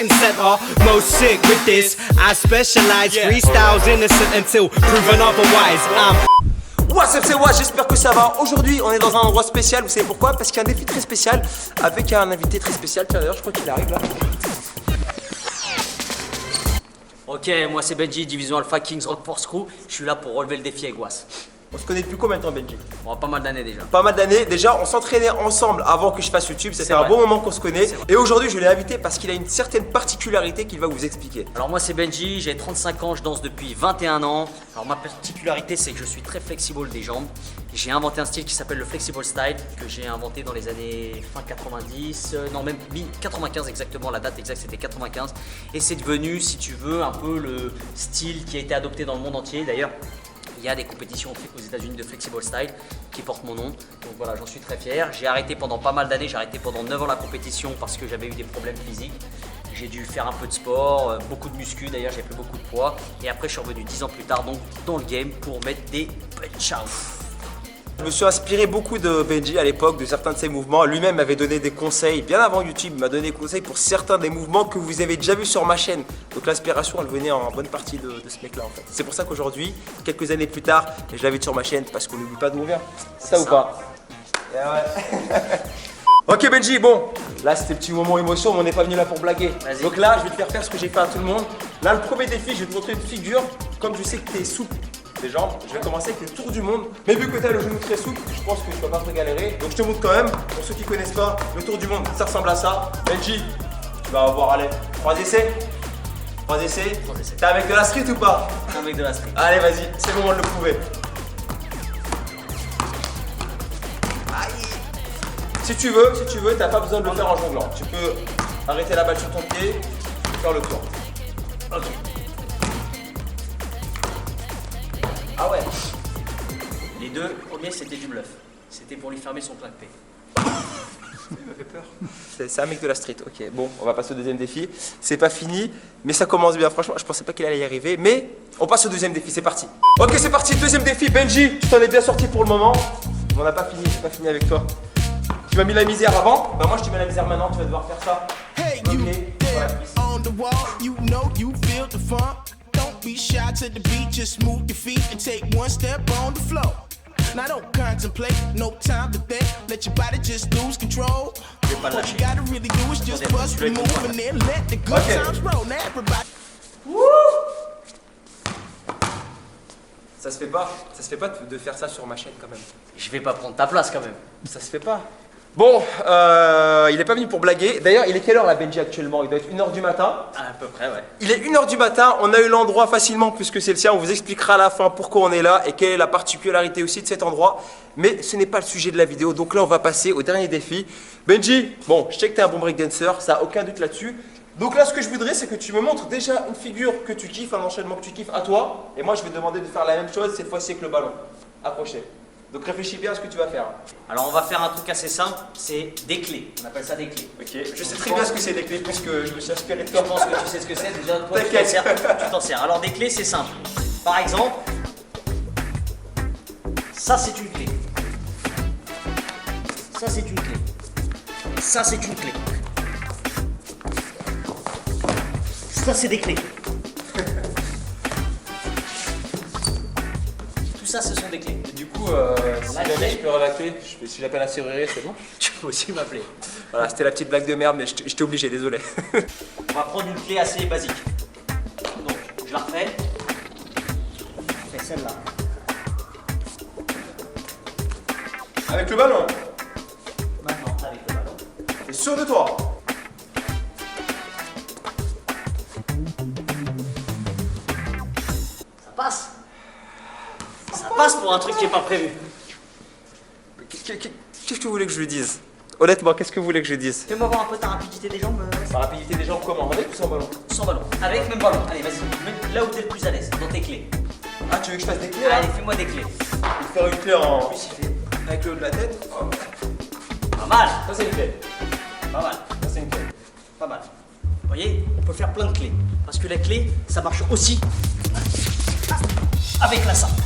and center. Most sick with this. I specialize freestyles innocent until proven otherwise. What's up, c'est moi, j'espère que ça va. Aujourd'hui, on est dans un endroit spécial. Vous savez pourquoi? Parce qu'il y a un défi très spécial avec un invité très spécial. Tiens, d'ailleurs, je crois qu'il arrive là. Ok, moi c'est Benji, Division Alpha Kings Rock Force Crew. Je suis là pour relever le défi avec Was. On se connaît depuis combien de temps, Benji? Bon, pas mal d'années déjà. Pas mal d'années. Déjà, on s'entraînait ensemble avant que je fasse YouTube. Ça fait un bon moment qu'on se connaît. Et aujourd'hui, je l'ai invité parce qu'il a une certaine particularité qu'il va vous expliquer. Alors moi c'est Benji, j'ai 35 ans, je danse depuis 21 ans. Alors ma particularité c'est que je suis très flexible des jambes. J'ai inventé un style qui s'appelle le Flexible Style, que j'ai inventé dans les années fin 90, non même mi-95 exactement, la date exacte c'était 95. Et c'est devenu, si tu veux, un peu le style qui a été adopté dans le monde entier. D'ailleurs, il y a des compétitions aux États-Unis de Flexible Style qui portent mon nom. Donc voilà, j'en suis très fier. J'ai arrêté pendant pas mal d'années, j'ai arrêté pendant 9 ans la compétition parce que j'avais eu des problèmes physiques. J'ai dû faire un peu de sport, beaucoup de muscu, d'ailleurs j'ai pris beaucoup de poids. Et après je suis revenu 10 ans plus tard donc dans le game pour mettre des punch-out. Je me suis inspiré beaucoup de Benji à l'époque, de certains de ses mouvements. Lui-même m'avait donné des conseils, bien avant YouTube, il m'a donné des conseils pour certains des mouvements que vous avez déjà vus sur ma chaîne. Donc l'inspiration, elle venait en bonne partie de ce mec-là en fait. C'est pour ça qu'aujourd'hui, quelques années plus tard, je l'invite sur ma chaîne parce qu'on n'oublie pas d'où on vient. Ça ou pas? Ouais. Ok Benji, bon, là c'était petit moment émotion, mais on n'est pas venu là pour blaguer. Donc là, je vais te faire ce que j'ai fait à tout le monde. Là, le premier défi, je vais te montrer une figure. Comme je sais que tu es souple des jambes, je vais commencer avec le tour du monde. Mais vu que tu as le genou très souple, je pense que tu vas pas te galérer. Donc je te montre quand même, pour ceux qui connaissent pas, le tour du monde, ça ressemble à ça. Benji, tu vas avoir, allez, 3 essais. 3 essais. T'es un mec de la street ou pas? T'es un mec de la street. Allez, vas-y, c'est le moment de le prouver. Si tu veux, t'as pas besoin de le faire en jonglant. Tu peux arrêter la balle sur ton pied et faire le tour. Ok. Ah ouais. Les deux premiers c'était du bluff. C'était pour lui fermer son plein de paix. Il m'a fait peur. C'est un mec de la street. Ok, bon, on va passer au deuxième défi. C'est pas fini, mais ça commence bien. Franchement, je pensais pas qu'il allait y arriver, mais on passe au deuxième défi. C'est parti. Ok, c'est parti. Deuxième défi. Benji, tu t'en es bien sorti pour le moment. On n'a pas fini. J'ai pas fini avec toi. Tu m'as mis la misère avant, bah moi je te mets la misère maintenant, tu vas devoir faire ça. Hey, you there on the wall, you know you feel the funk. Don't be shy to the beat, just move your feet and take one step on the floor. Now don't contemplate, no time to think, let your body just lose control. What you gotta really do is just bust the move and then let the good times roll. Now everybody. Ça se fait pas de faire ça sur ma chaîne quand même. Je vais pas prendre ta place quand même. Ça se fait pas. Bon, il est pas venu pour blaguer. D'ailleurs, il est quelle heure là, Benji, actuellement? Il doit être 1h du matin. À peu près, ouais. Il est 1h du matin. On a eu l'endroit facilement puisque c'est le sien. On vous expliquera à la fin pourquoi on est là et quelle est la particularité aussi de cet endroit. Mais ce n'est pas le sujet de la vidéo. Donc là, on va passer au dernier défi. Benji, bon, je sais que tu es un bon breakdancer. Ça n'a aucun doute là-dessus. Donc là, ce que je voudrais, c'est que tu me montres déjà une figure que tu kiffes, un enchaînement que tu kiffes à toi. Et moi, je vais te demander de faire la même chose cette fois-ci avec le ballon. Accroché. Donc réfléchis bien à ce que tu vas faire. Alors on va faire un truc assez simple, c'est des clés. On appelle ça des clés. Ok, je sais très bien ce que c'est des clés puisque je me suis inspiré de toi. Je pense que tu sais ce que c'est déjà. Toi, tu t'en sers. Alors des clés, c'est simple. Par exemple, ça c'est une clé. Ça c'est une clé. Ça c'est une clé. Ça c'est des clés. Tout ça, ce sont des clés. Du coup, si jamais je peux avoir la clé, si j'appelle un serrurier, c'est bon? Tu peux aussi m'appeler. Voilà, c'était la petite blague de merde, mais je t'ai obligé, désolé. On va prendre une clé assez basique. Donc, je la refais. Je fais celle-là. Avec le ballon. Maintenant, avec le ballon. T'es sûr de toi? Ça passe. Ça passe pour un truc qui n'est pas prévu. Qu'est-ce que vous voulez que je lui dise? Honnêtement, qu'est-ce que vous voulez que je dise? Fais-moi voir un peu ta rapidité des jambes. La rapidité des jambes comment? Avec ou sans ballon? Sans ballon. Avec même ballon. Allez, vas-y. Mets là où t'es le plus à l'aise, dans tes clés. Ah, tu veux que je fasse des clés là? Allez, fais-moi des clés. Je vais faire une clé en... En plus, il fait avec le haut de la tête. Oh. pas mal. Ça, c'est une clé. Pas mal. Ça, c'est une clé. Pas mal. Vous voyez, on peut faire plein de clés. Parce que la clé, ça marche aussi avec la sample.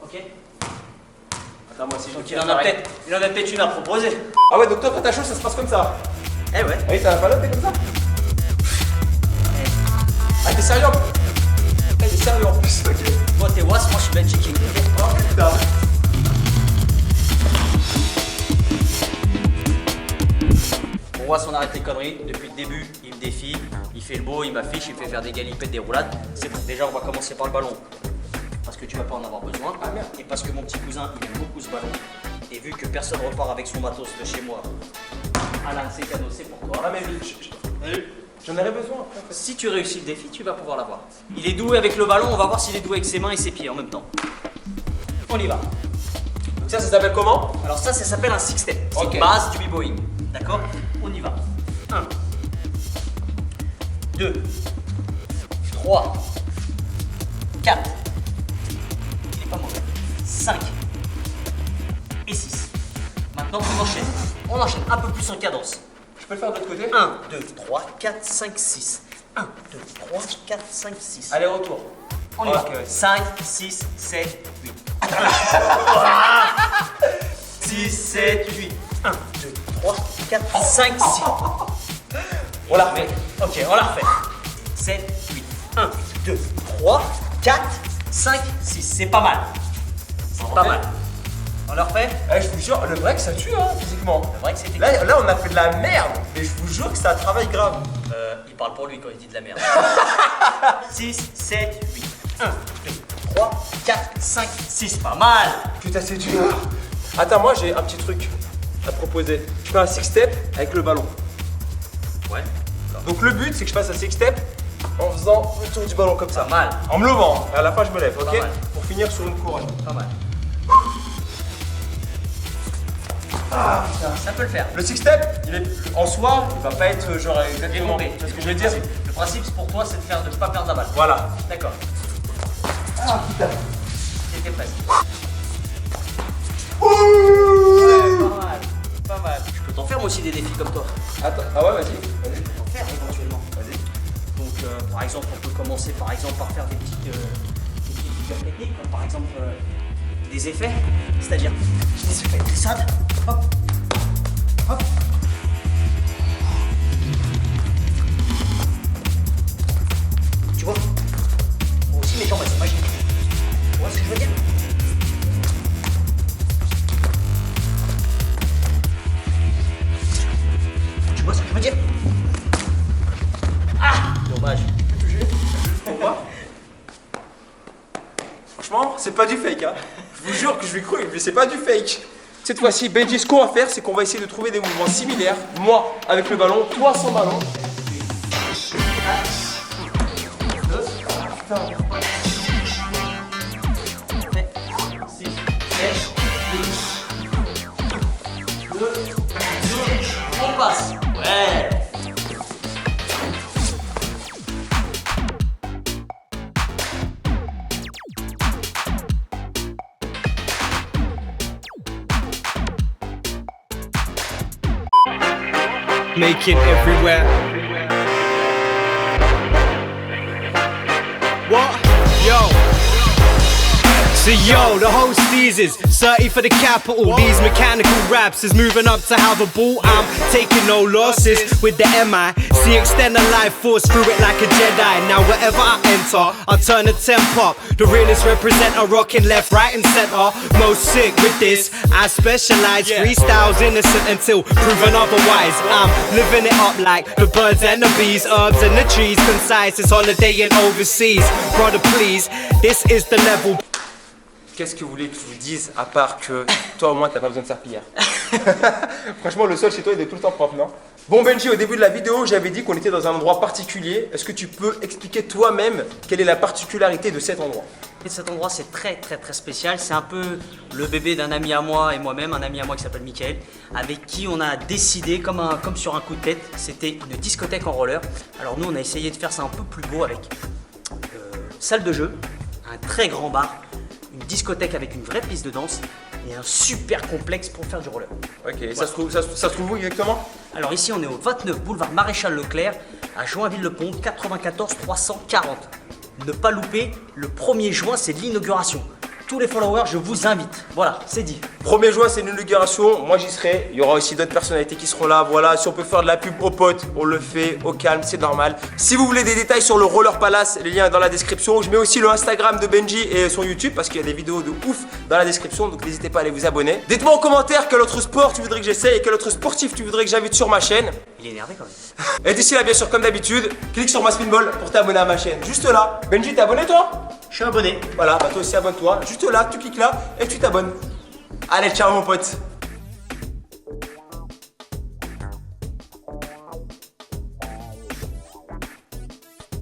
Ok? Ah, moi aussi, je Donc vais il en faire a pareil. peut-être une à proposer. Ah ouais, donc toi, quand t'as chaud, ça se passe comme ça. Eh ouais. Ah oui, t'as pas l'autre, t'es comme ça. Ah, t'es sérieux? Ah, t'es sérieux en plus, ok. Toi t'es Was, moi je suis Benji King. Oh putain. Bon, Was, on arrête les conneries. Depuis le début, il me défie, il fait le beau, il m'affiche, il me fait faire des galipettes, des roulades. C'est bon, déjà on va commencer par le ballon. Parce que tu vas pas en avoir besoin. Ah, merde. Et parce que mon petit cousin, il aime beaucoup ce ballon. Et vu que personne repart avec son matos de chez moi, Alain, c'est cadeau, c'est pour toi. Ah, mais j'en aurais besoin après. En fait. Si tu réussis le défi, tu vas pouvoir l'avoir. Il est doué avec le ballon, on va voir s'il est doué avec ses mains et ses pieds en même temps. On y va. Donc ça s'appelle comment? Alors ça s'appelle un six step. C'est Ok. une base du b-boying. D'accord? On y va. 1, 2, 3, 4. Il est pas mauvais. 5 et 6. Maintenant on enchaîne. On enchaîne un peu plus en cadence. Je peux le faire de l'autre côté? 1, 2, 3, 4, 5, 6. 1, 2, 3, 4, 5, 6. Allez, retour. On y va. Ok. 5, 6, 7, 8. 6, 7, 8. 1, 2, 3, 4, 5, 6. On la refait. Ok, on la refait. 7, 8. 1, 2, 3, 4, 5, 6. C'est pas mal. C'est pas mal. On la refait? Eh, je vous jure, le break ça tue hein, physiquement. Le break, c'était. Là, on a fait de la merde, mais je vous jure que c'est un travail grave. Il parle pour lui quand il dit de la merde. 6, 7, 8. 1, 2, 3, 4, 5, 6. Pas mal. Putain, c'est dur. Attends, moi j'ai un petit truc à te proposer. Je fais un six step avec le ballon. Ouais. Donc le but, c'est que je fasse un six step en faisant le tour du ballon comme ça. Pas mal. En me levant. Et à la fin, je me lève, ok? Pas mal. Pour finir sur une couronne. Pas mal. Ça peut le faire. Le six step, il est en soi, il va pas être genre J'ai exactement. compris. Tu vois ce que je veux dire? Le principe, c'est pour toi, c'est de ne pas perdre la balle. Voilà. D'accord. Ah putain. T'étais presque. Ouh. Pas mal. Pas mal. Je peux t'en faire moi aussi des défis comme toi. Attends, ah ouais, vas-y. Je peux t'en faire éventuellement. Vas-y. Donc, par exemple, on peut commencer par faire des petites figures techniques, comme par exemple des effets, c'est-à-dire des effets de glissade. Hop, hop. Tu vois? Moi aussi, mes jambes, elles sont magiques. Tu vois ce que je veux dire? Tu vois ce que je veux dire? Ah! Dommage. Pourquoi? Franchement, c'est pas du fake, hein. Je vous jure que je vais croire, mais c'est pas du fake. Cette fois-ci, Benji, ce qu'on va faire, c'est qu'on va essayer de trouver des mouvements similaires. Moi avec le ballon, toi sans ballon. On passe. Ouais. Making everywhere. What? Yo. So yo, the host teases 30 for the capital. These mechanical raps is moving up to how the ball. I'm taking no losses with the MI. See, extend the life force through it like a Jedi. Now wherever I enter, I turn the temp up. The realest representer, rocking left, right and center. Most sick with this, I specialize. Freestyles innocent until proven otherwise. I'm living it up like the birds and the bees, herbs and the trees. Concise, it's holidaying overseas. Brother, please, this is the level. Qu'est-ce que vous voulez que je vous dise à part que toi au moins t'as pas besoin de serpillière. Franchement le sol chez toi il est tout le temps propre, non? Bon Benji, au début de la vidéo j'avais dit qu'on était dans un endroit particulier. Est-ce que tu peux expliquer toi-même quelle est la particularité de cet endroit? Et cet endroit c'est très spécial, c'est un peu le bébé d'un ami à moi et moi-même, un ami à moi qui s'appelle Michael, avec qui on a décidé comme sur un coup de tête, c'était une discothèque en roller. Alors nous on a essayé de faire ça un peu plus beau avec salle de jeu, un très grand bar, une discothèque avec une vraie piste de danse et un super complexe pour faire du roller. Ok, ouais. ça se trouve où exactement? Alors ici on est au 29 boulevard Maréchal Leclerc à Joinville-le-Pont, 94 340. Ne pas louper, le 1er juin c'est l'inauguration. tous les followers, je vous invite. Voilà, c'est dit. 1er juin, c'est une inauguration. Moi, j'y serai. Il y aura aussi d'autres personnalités qui seront là. Voilà, si on peut faire de la pub aux potes, on le fait au calme, c'est normal. Si vous voulez des détails sur le Roller Palace, les liens dans la description. Je mets aussi le Instagram de Benji et son YouTube parce qu'il y a des vidéos de ouf dans la description. Donc, n'hésitez pas à aller vous abonner. Dites-moi en commentaire quel autre sport tu voudrais que j'essaye et quel autre sportif tu voudrais que j'invite sur ma chaîne. Il est énervé quand même. Et d'ici là, bien sûr, comme d'habitude, clique sur ma spinball pour t'abonner à ma chaîne. Juste là. Benji, t'es abonné toi? Je suis abonné. Voilà, bah toi aussi abonne-toi. Juste là, tu cliques là et tu t'abonnes. Allez, ciao mon pote.